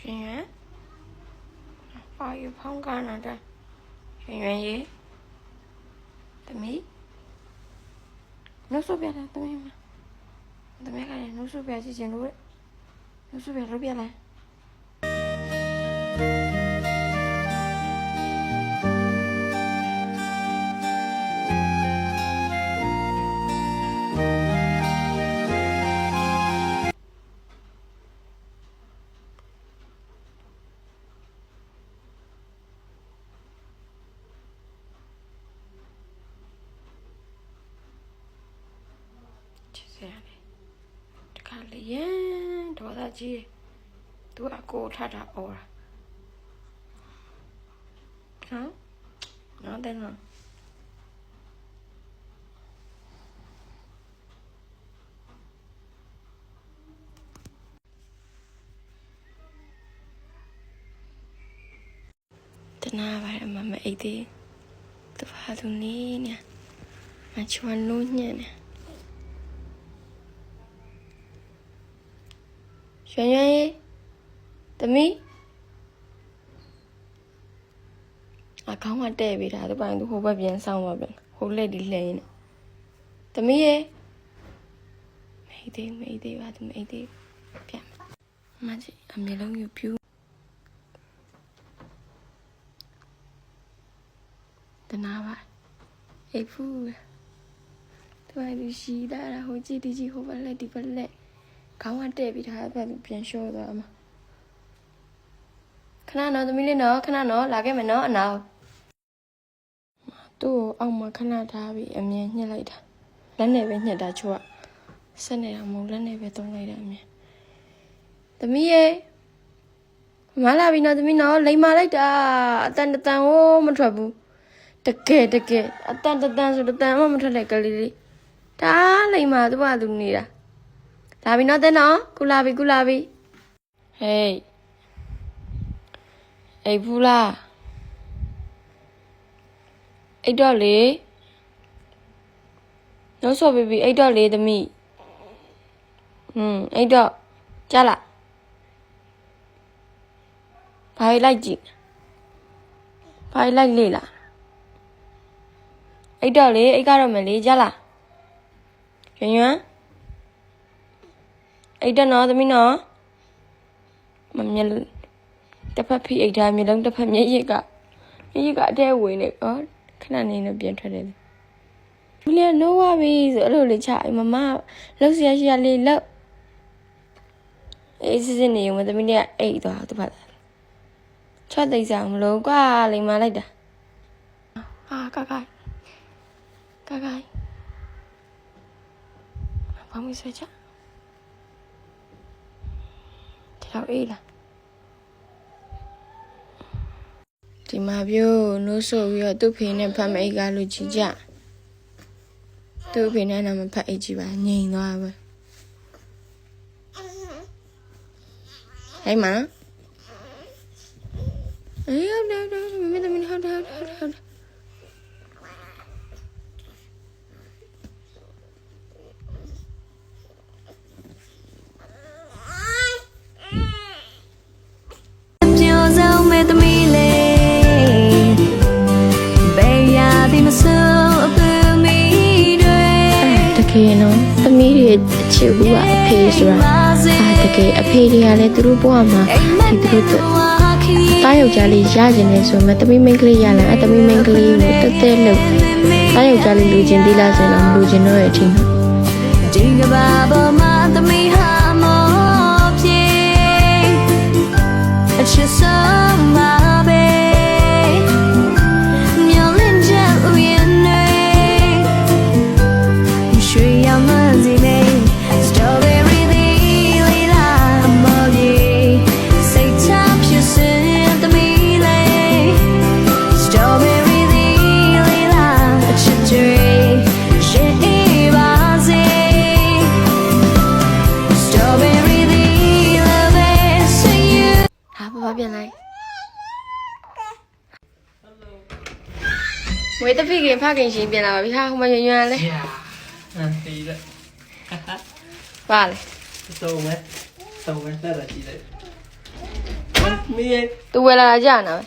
圆圆，把鱼碰干了的，圆圆爷，怎么？侬手边来，怎么嘛？怎么看？侬手边是进入，侬手边路边来。这样的，这看了耶，多大鸡，多大锅叉叉熬了，啊，哪的呢？တနာပါရမမအိတ်သေးတဖာသူနေနေမချွန်လုံးညံ့နေရွှင်ရွှင်သမီးအကောင်းမတဲ့ပြီဒါသူပိုင်သူဟိုဘက်ပြန်ဆောင်ပါပြန်ဟိုလက်ဒီလှည့်နေသမီးရေမိသေးပါသူမိသေးပြန်မကြီးအမေလုံးယူပြူတနာပါအိတ်ဖူးသူကလူရှိတာဟိုကြည့်ဒီကြည့်ဟိုဘက်လက်ဒီဘက်လက်ခေါင်းကတဲ့ပြီးထားဘက်ပြန်လျှော့သွားမှာခဏနော်သမီးလေးနော်ခဏနော်လာခဲ့မယ်နော်အနာသူ့ကိုအောက်မှာခဏထားပြီးအမြင်ညှစ်လိုက်တာလက်နဲ့ပဲညှစ်တာချို့ကဆက်နေတာမဟုတ်လက်နဲ့ပဲသုံးလိုက်တာအမြင်သမီးရေမလာပြီနော်သမီးနော်လိမ်မာလိုက်တာအတန်တန်ဟိုးမထွက်ဘူးတကယ်အတန်တန်ဆိုတန်မှမထွက်တဲ့ကလေးလေးဒါလိမ်မာသူ့ဘာသူနေတာလာပြီနော်တဲ့နော်ကုလာပြီဟေးအိတ်ဘူးလားအိတ်တော့လေနှုတ်ဆော်ပြီအိတ်တော့လေသမီးအိတ်တော့ကြားလားဘာလိုက်ကြည့်ဘာလိုက်လေလားအိတ်တော့လေအိတ်ကတော့မလေးကြားလားရွှင်ရွှင်အိတ်တော့နော်သမီးနော်မမြင်တစ်ဖက်ဖိအိတ်ထားမျိုးလုံးတစ်ဖက်မျက်ရည်ကအထဲဝင်နေခဏနေတော့ပြန်ထွက်တယ်မလဲနိုးပါပြီဆိုအဲ့လိုလေချမမလှုပ်ရှားရှာလေးလှုပ်အေးစစ်နေမသမီးလေးကအိတ်သွားသူ့ဖတ်ချွတ်သိစားမလို့ကွာလိမ်မာလိုက်တာဟာကကိုင်ဘာမှမဆွဲချဒီတော့အေးလားဒီမှာပြောနိုးဆိုပြီးတော့သူ့ဖေနဲ့ဖတ်မအိတ်ကလို့ကြည့်ကြသူ့ဖေနဲ့တော့မဖတ်အိတ်ကြည့်ပါငြိမ်သွားပဲဟဲ့မအေးဟုတ်တယ်မင်းသမီးဟုတ်တယ်ခေနော်သမီးတွေအချစ်ဘူးကအဖေဆိုတာတကယ်အဖေတွေကလည်းသူတို့ဘဝမှာဒီသူတို့တားယောက်ျားလေးရကျင်နေဆိုမှသမီးမိန်းကလေးရလာအသမီးမိန်းကလေးကိုတက်တက်လို့တားယောက်ျားလေးလူချင်းသေးလားဆိုတော့မလူချင်းတော့ရဲ့အထင်ဒီကဘာပေါ်မှာသမီးဟာမောပြေအချစ်ဆုံးမှာပဲဝေးတဖိခင်ဖခင်ရှင်ပြန်လာပါပြီဟာဟိုမှာရွံ့လဲဒီလေပါလေစုံမဲဆက်ရကြည့်လိုက် မင်းရဲ့ သူဝယ်လာတာကြာနာပဲ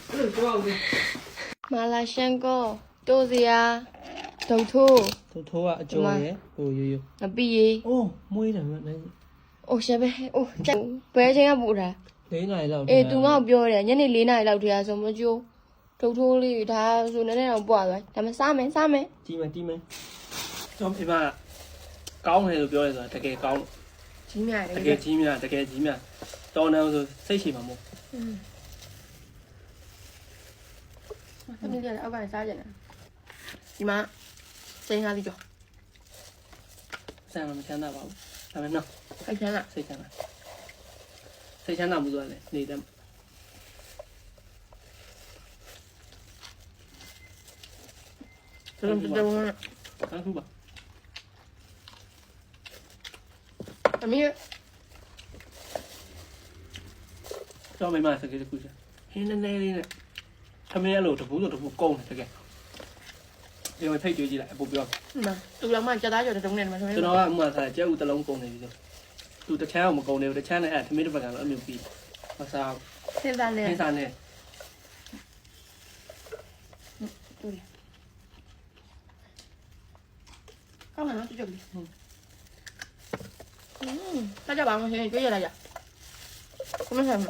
အဲ့လိုကြောက်တယ် မာလာရှန်ကိုတိုးစရာဒုတ်ထိုး သူထိုးကအကျော်ရဲ့ဟိုရိုးရိုး ငပိရေ အိုးမွေးတယ်မလဲ အိုရှယ်ပဲအိုကြက်ဘယ်ချိန်ကပူတာ ၄နာရီလောက် အေးသူငါ့ကိုပြောတယ်ညနေ4နာရီလောက်တည်းဆိုမကြိုးဒုတ်ထိုးလေးဒါဆိုနည်းနည်းတော့ပွားသွားဒါမှစားမယ်ကြီးမယ်ကျွန်တော်ပြမကောင်းတယ်လို့ပြောရဲဆိုတာတကယ်ကောင်းလို့ ကြီးမြတယ် တကယ်ကြီးများတော်နေဆိုစိတ်ရှိမှာမို့ သမီးလေးအောက်ကနေစားကြတယ်ဒီမှာစိမ်းကားပြီးကြော ဆန်မချမ်းသာပါဘူးဒါပေမဲ့နော် ခိုက်ချမ်းလား စိတ်ချမ်းသာမှုဆိုတာလေနေတဲ့ တော်တော် ကောင်းခုပါ သမီး တော့မိမစကေးတခုချက်ဟင်းနေလေးနဲ့သမင်းအဲ့လိုတပူးဆိုတပူးကုန်းတယ်တကယ်ဒီမှာဖိတ်ကြွေးကြည့်လိုက်အပူပြော မှာသူလောင်မှကြက်သားကြော်တုံးနေမှာသမီး ကျွန်တော်ကအမှထားတယ်ကျဲဦးတစ်လုံးကုန်းနေပြီဆိုသူတစ်ချမ်းအောင်မကုန်းနေဘူးတစ်ချမ်းနဲ့အဲ့သမင်းတစ်ပတ်ကတော့အမျိုးပြီးမစား စင်သားနဲ့ ဟင်းစားနဲ့ ကောင်းတယ်နော်ကြွကြွလေးစားကြပါအောင်ရှင်ကြွရလာကြခမဆမ်းမ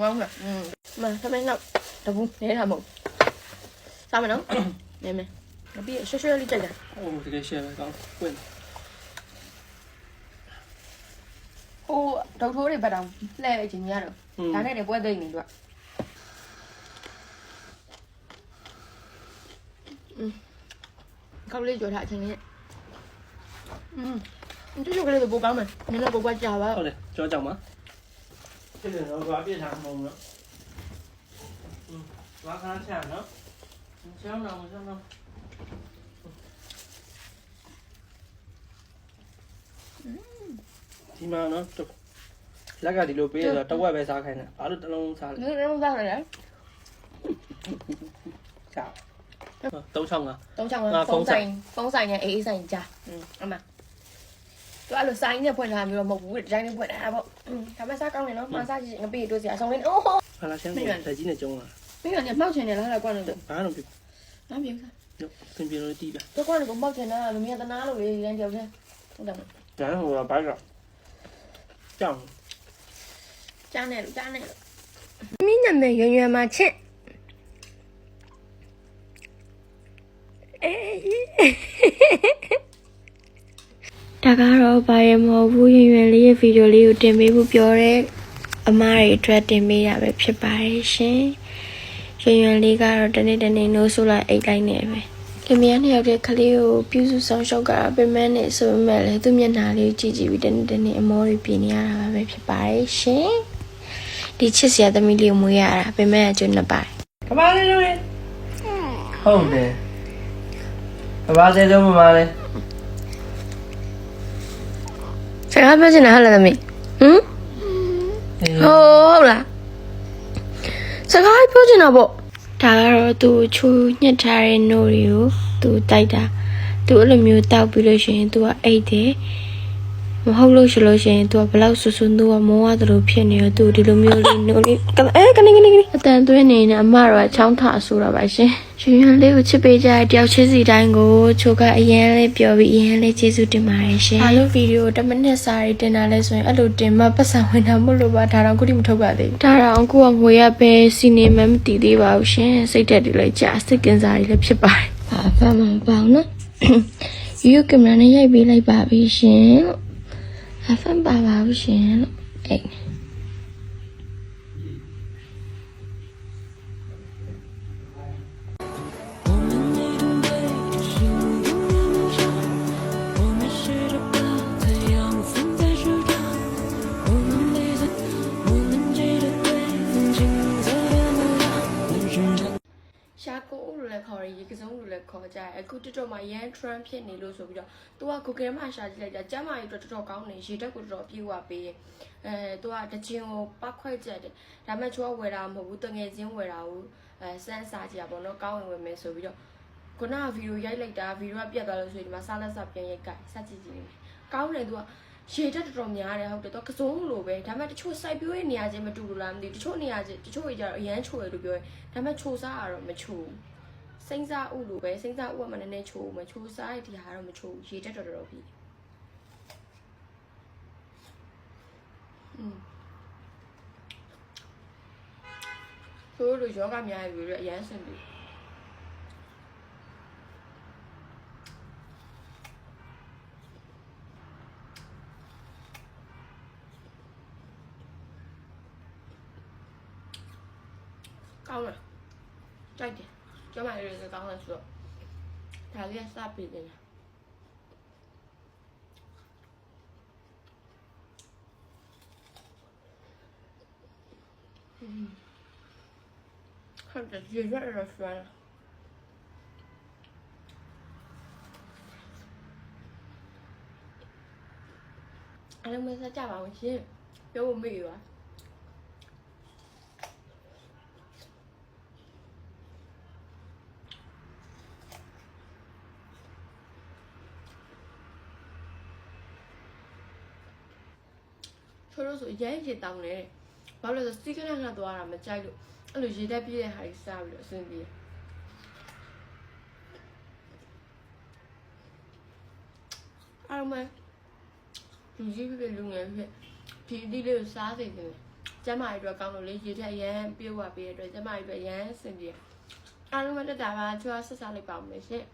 ဝမ်းမှာမှာသမီးနောက်တပူးနေတာမဟုတ်စားမယ်နော်နေမယ်ငါပြီးရွှဲလေးကြိုက်တာ ဟိုတကယ်ရှယ်ပဲကောင်းပွင့် ဟိုဒုတ်ထိုးတွေပတ်အောင်လှဲ့အချင်းကြီးရတော့ဒါနဲ့တည်းပွဲသိမ့်နေတော့ကောက်လေးကြော်ထားအချင်းကြီးကြွကြွကလေးပိုကောင်းမယ်နည်းနည်းပိုပွားကြပါ ဟုတ်တယ်ကြောကြောင်ပါဖြစ်တယ်တော့ဘာပြစ်ထားမဟုတ်ဘူးနော်ဘာခါချမ်းနော်ချမ်းတော့ဒီမှာနော်လက်ကဒီလိုပေးရတော့တဝက်ပဲစားခိုင်းတယ်ဘာလို့တစ်လုံးစားလဲ နည်းနည်းစားရတယ် စား365 3ချောင်းဖုန်းဆိုင်နဲ့အေးဆိုင်ကြားအမသူအဲ့လိုဆိုင်နဲ့ဖွင့်ထားမျိုးတော့မဟုတ်ဘူးဒီဇိုင်းနဲ့ဖွင့်တာပေါ့ဒါမှစားကောင်းတယ်နော်မစားကြည့်ငါပြေးတို့စီအဆောင်လေးအိုး ဟာလာရှင်းတယ်တကြီးနဲ့ကျုံးလာ ပြီးတော့ညမောက်ချင်တယ်လားကွာလို့ ဘာလို့ပြ ငါပြေးစား ညသင်ပြလို့တီးပြ တော့ကွာလို့မောက်ချင်တာလူမြတ်တနာလို့လေဒီတိုင်းတယောက်တည်းဟုတ်တယ် ဒါဟိုဘာကကြောင် ကြားနေလို့မင်းနာမည်ရွယ်မှာချစ်ဒါကတော့ဘာရမဟုတ်ဘူးရွယ်လေးရဲ့ဗီဒီယိုလေးကိုတင်ပေးဖို့ပြောတဲ့အမားတွေအတွက်တင်ပေးတာပဲဖြစ်ပါတယ်ရှင်ရွယ်လေးကတော့တနေ့နိုးဆိုလိုက်အိတ်တိုင်းနေပဲလင်မယားနှစ်ယောက်တည်းကလေးကိုပြုစုဆောင်ရှောက်ကပင်မနဲ့ဆိုပေမဲ့လည်းသူ့မျက်နှာလေးကြည့်ပြီးတနေ့အမောတွေပြင်နေရတာပဲဖြစ်ပါတယ်ရှင်ဒီချစ်စရာသမီးလေးကိုမွေးရတာပင်မအကျွန်းနှစ်ပါတယ် ကဘာလေးလို့ဟုတ်တယ်ကဘာသေးဆုံးမလေး စကားပြောချင်တာဟုတ်လားသမီးဟုတ်လားစကားပြောချင်တာပေါ့ဒါကတော့သူချိုးညှက်ထားတဲ့နို့တွေကိုသူတိုက်တာသူအဲ့လိုမျိုးတောက်ပြီးလို့ရှိရင်သူကအိတ်တယ်မဟုတ်လို့ရှိလို့ရှိရင်သူကဘလောက်ဆူဆူသူကမောရတယ်လို့ဖြစ်နေတော့သူဒီလိုမျိုးလေးနို့လေးကနေအတန်သွင်းနေနေအမတော့ချောင်းထအဆိုးတာပါရှင်ရွှင်လေးကိုချစ်ပေးကြတဲ့တယောက်ချင်းစီတိုင်းကိုချိုကအရင်လေးပြောပြီးအရင်လေးကျေးဇူးတင်ပါတယ်ရှင်အားလုံးဗီဒီယို10မိနစ်စာရီတင်တာလဲဆိုရင်အဲ့လိုတင်မှပတ်စံဝင်တာမဟုတ်လို့ပါဒါတော့ခုထိမထုတ်ပါသေးဘူးဒါတော့အခုကငွေရပဲစီနေမှမတည်သေးပါဘူးရှင်စိတ်တက်တွေလည်းကြာစိတ်ကင်စားတွေလည်းဖြစ်ပါတယ်ဘာမှမပေါ့နော်ယူကင်မရာနဲ့ရိုက်ပေးလိုက်ပါပြီရှင်လို့အဖန်ပါပါဘူးရှင်လို့အဲ့ ရှာကိုလို့လည်းခေါ်ရရေကစုံလို့လည်းခေါ်ကြတယ်အခုတော်မှာရန် trend ဖြစ်နေလို့ဆိုပြီးတော့သူက Google မှာရှာကြည့်လိုက်တာကျမကြီးတော်တော်ကောင်းနေရေတက်ကိုတော်တော်ပြေးသွားပေးသူကတချင်းကိုပတ်ခွက်ကြက်တယ်ဒါပေမဲ့ချိုးဝယ်တာမဟုတ်ဘူးတငယ်ချင်းဝယ်တာကိုစမ်းစားကြည့်ရပါတော့ကောင်းဝင်မယ်ဆိုပြီးတော့ခုနကဗီဒီယိုရိုက်လိုက်တာဗီဒီယိုကပြတ်သွားလို့ဆိုရင်ဒီမှာစားလက်စပြန်ရိုက်ကစကြည့်ကြည့်နေကောင်းတယ်သူက ရေတက်တော်များတယ်ဟုတ်တယ်တော့ကစုံလိုပဲဒါပေမဲ့တချို့စိုက်ပျိုးရေးနေရာချင်းမတူဘူးလားမသိဘူးတချို့နေရာချင်းတချို့တွေကျတော့အရန်ချိုတယ်လို့ပြောတယ်ဒါပေမဲ့ချိုစားကတော့မချိုစိမ့်စားဥလိုပဲစိမ့်စားဥကမှနည်းနည်းချိုမချိုစားရဒီဟာတော့မချိုရေတက်တော်ပြီဆိုလိုယောဂများပြီလေအရန်စင်ပြီကောင်းလားကြိုက်တယ်ကျမလေးတွေကောင်းတယ်ဆိုတော့ဒါလေးကစပြီးတယ်ဟုတ်တယ်ရေရွက်ရဆွမ်းအားလုံးမစားကြပါဘူးရှင်ပြောဖို့မေ့ပါဆိုလို့ဆိုရဲရေတောင်းတယ်ဘာလို့လဲဆိုစီကနခဏသွားတာမကြိုက်လို့အဲ့လိုရေတက်ပြည့်တဲ့ဟာကြီးစားပြီးတော့အဆင်ပြေအားမလူကြီးပြလူငယ်ပြဒီအသီးလေးကိုစားသိတယ်ကျမကြီးတော့ကောင်းလို့လေရေတက်ရမ်းပြေးဝပေးရတဲ့အတွက်ကျမကြီးတော့ရမ်းအဆင်ပြေအားလုံးမတက်တာပါချွားဆက်စားလိုက်ပါဦးမယ်ရှင်